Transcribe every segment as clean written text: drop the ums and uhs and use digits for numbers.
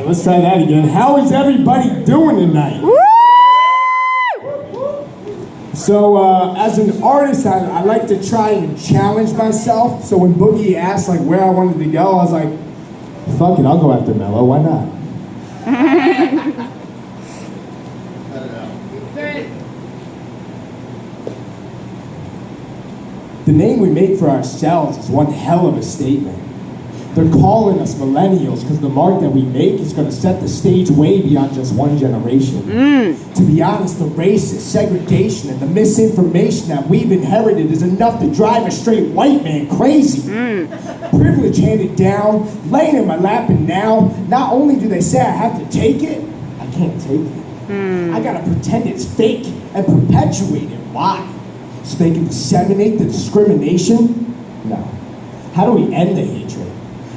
right, let's try that again. How is everybody doing tonight? Woo! So, as an artist, I like to try and challenge myself. So when Boogie asked like where I wanted to go, I was like, fuck it, I'll go after Mello. Why not? The name we make for ourselves is one hell of a statement. They're calling us millennials because the mark that we make is going to set the stage way beyond just one generation. To be honest, the racist segregation and the misinformation that we've inherited is enough to drive a straight white man crazy. Privilege handed down, laying in my lap, and now, not only do they say I have to take it, I can't take it. I gotta pretend it's fake and perpetuate it. Why? So they can disseminate the discrimination? No. How do we end the hatred?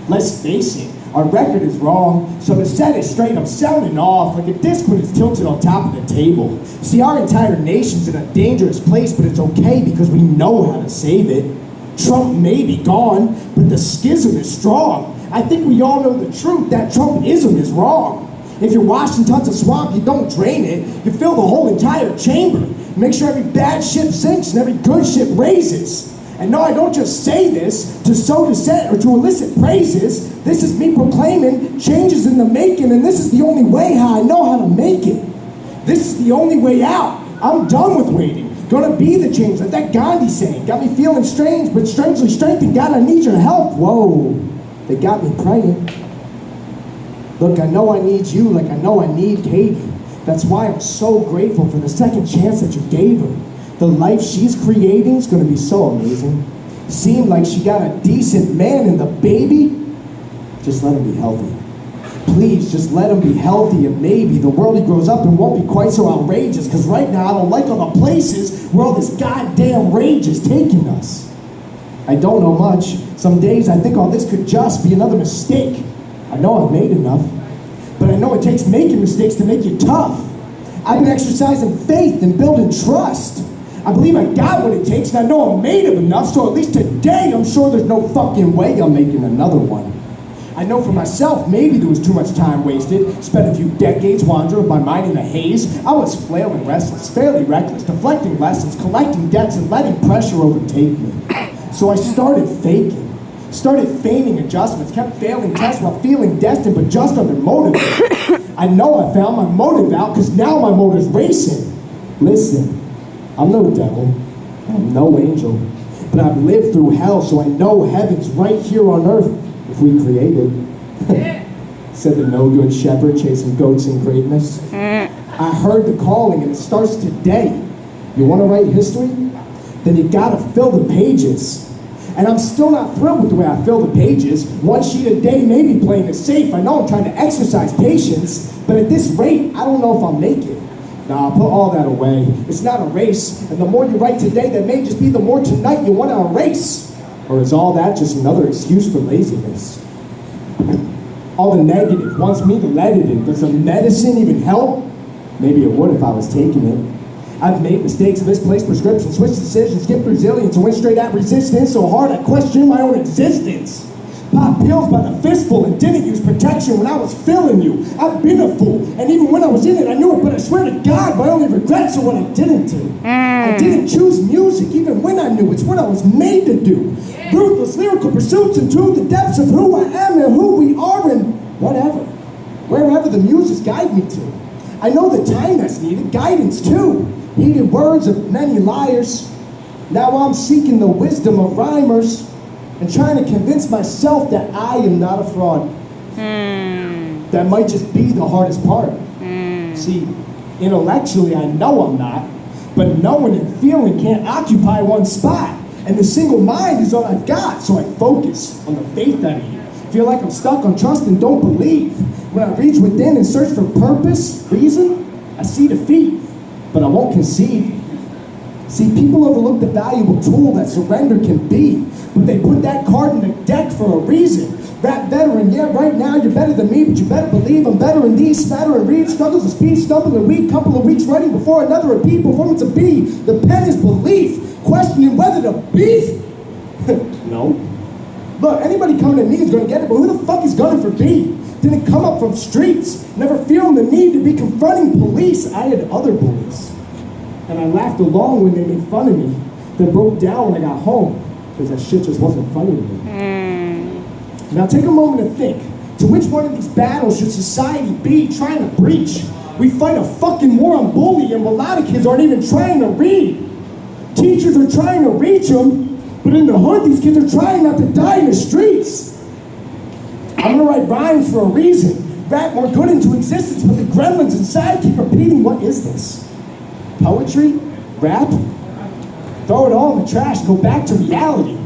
Let's face it, our record is wrong, so to set it straight, I'm sounding off like a disc when it's tilted on top of the table. See, our entire nation's in a dangerous place, but it's okay because we know how to save it. Trump may be gone, but the schism is strong. I think we all know the truth, that Trumpism is wrong. If you're washing tons of swamp, you don't drain it, you fill the whole entire chamber. Make sure every bad ship sinks and every good ship raises. And no, I don't just say this to sow dissent or to elicit praises. This is me proclaiming changes in the making, and this is the only way how I know how to make it. This is the only way out. I'm done with waiting. Gonna be the change, like that Gandhi saying. Got me feeling strange, but strangely strengthened. God, I need your help. Whoa, they got me praying. Look, I know I need you like I know I need Katie. That's why I'm so grateful for the second chance that you gave her. The life she's creating is gonna be so amazing. Seemed like she got a decent man in the baby. Just let him be healthy. Please, just let him be healthy, and maybe the world he grows up in won't be quite so outrageous, because right now I don't like all the places where all this goddamn rage is taking us. I don't know much. Some days I think all this could just be another mistake. I know I've made enough, but I know it takes making mistakes to make you tough. I've been exercising faith and building trust. I believe I got what it takes, and I know I'm made of enough, so at least today I'm sure there's no fucking way I'm making another one. I know for myself, maybe there was too much time wasted, spent a few decades wandering with my mind in a haze. I was flailing restless, fairly reckless, deflecting lessons, collecting debts, and letting pressure overtake me. So I started faking. Started feigning adjustments, kept failing tests while feeling destined but just undermotivated. I know I found my motive out because now my motor's racing. Listen, I'm no devil, I'm no angel, but I've lived through hell, so I know heaven's right here on earth if we create it. Said the no good shepherd chasing goats in greatness. I heard the calling and it starts today. You want to write history? Then you gotta fill the pages. And I'm still not thrilled with the way I fill the pages. One sheet a day may be playing it safe. I know I'm trying to exercise patience, but at this rate, I don't know if I'll make it. Nah, put all that away. It's not a race, and the more you write today, that may just be the more tonight you want to erase. Or is all that just another excuse for laziness? All the negative wants me to let it in. Does the medicine even help? Maybe it would if I was taking it. I've made mistakes, misplaced prescriptions, switched decisions, skipped resilience, and went straight at resistance so hard I questioned my own existence. Popped pills by the fistful and didn't use protection when I was filling you. I've been a fool, and even when I was in it, I knew it, but I swear to God, my only regrets are what I didn't do. I didn't choose music, even when I knew it's what I was made to do. Ruthless lyrical pursuits into the depths of who I am and who we are and whatever. Wherever the muses guide me to. I know the time that's needed, guidance too. Heated words of many liars. Now I'm seeking the wisdom of rhymers and trying to convince myself that I am not a fraud. That might just be the hardest part. See, intellectually I know I'm not, but knowing and feeling can't occupy one spot. And the single mind is all I've got, so I focus on the faith that I need. Feel like I'm stuck on trust and don't believe. When I reach within and search for purpose, reason, I see defeat. But I won't concede. See, people overlook the valuable tool that surrender can be, but they put that card in the deck for a reason. Rap veteran, yeah, right now you're better than me, but you better believe I'm better in these. Spatter and read, struggles of speed, stumble and weak, couple of weeks writing before another repeat, performance of B. The pen is belief, questioning whether to beef. No. Look, anybody coming at me is gonna get it, but who the fuck is gunning for B? Didn't come up from streets, never feeling the need to be confronting police. I had other bullies. And I laughed along when they made fun of me, then broke down when I got home, because that shit just wasn't funny to me. Now take a moment to think. To which one of these battles should society be trying to breach? We fight a fucking war on bullying, but a lot of kids aren't even trying to read. Teachers are trying to reach them, but in the hood, these kids are trying not to die in the streets. I'm gonna write rhymes for a reason. Rap more good into existence, but the gremlins inside keep repeating, what is this? Poetry? Rap? Throw it all in the trash, go back to reality.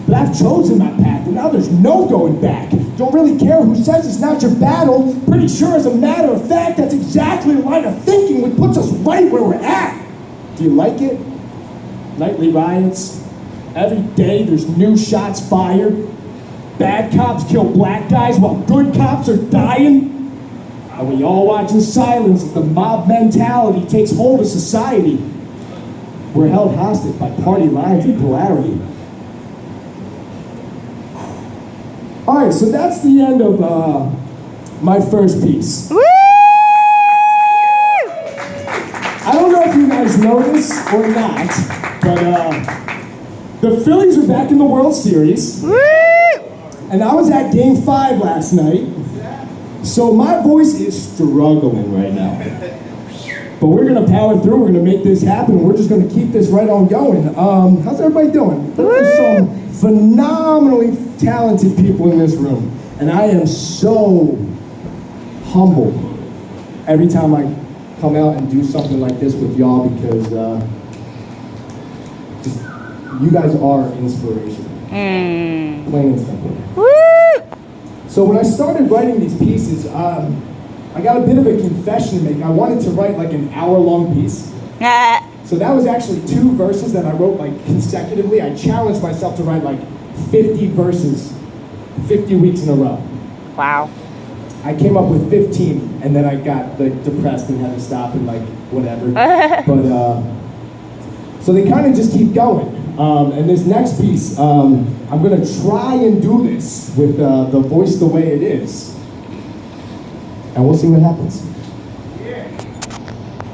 But I've chosen my path, and now there's no going back. Don't really care who says it's not your battle. Pretty sure as a matter of fact, that's exactly the line of thinking which puts us right where we're at. Do you like it? Nightly riots. Every day there's new shots fired. Bad cops kill black guys while good cops are dying. And we all watch in silence as the mob mentality takes hold of society. We're held hostage by party lines and polarity. All right, so that's the end of my first piece. Woo! I don't know if you guys know this or not, but the Phillies are back in the World Series. Woo! And I was at Game 5 last night, so my voice is struggling right now. But we're gonna power through, we're gonna make this happen, we're just gonna keep this right on going. How's everybody doing? There's some phenomenally talented people in this room, and I am so humbled every time I come out and do something like this with y'all, because just, you guys are inspiration. Plain and simple. Woo! So when I started writing these pieces, I got a bit of a confession to make. I wanted to write like an hour-long piece. So that was actually 2 verses that I wrote like consecutively. I challenged myself to write like 50 verses, 50 weeks in a row. Wow. I came up with 15, and then I got like depressed and had to stop and like whatever. But so they kind of just keep going. And this next piece, I'm gonna try and do this with the voice the way it is, and we'll see what happens.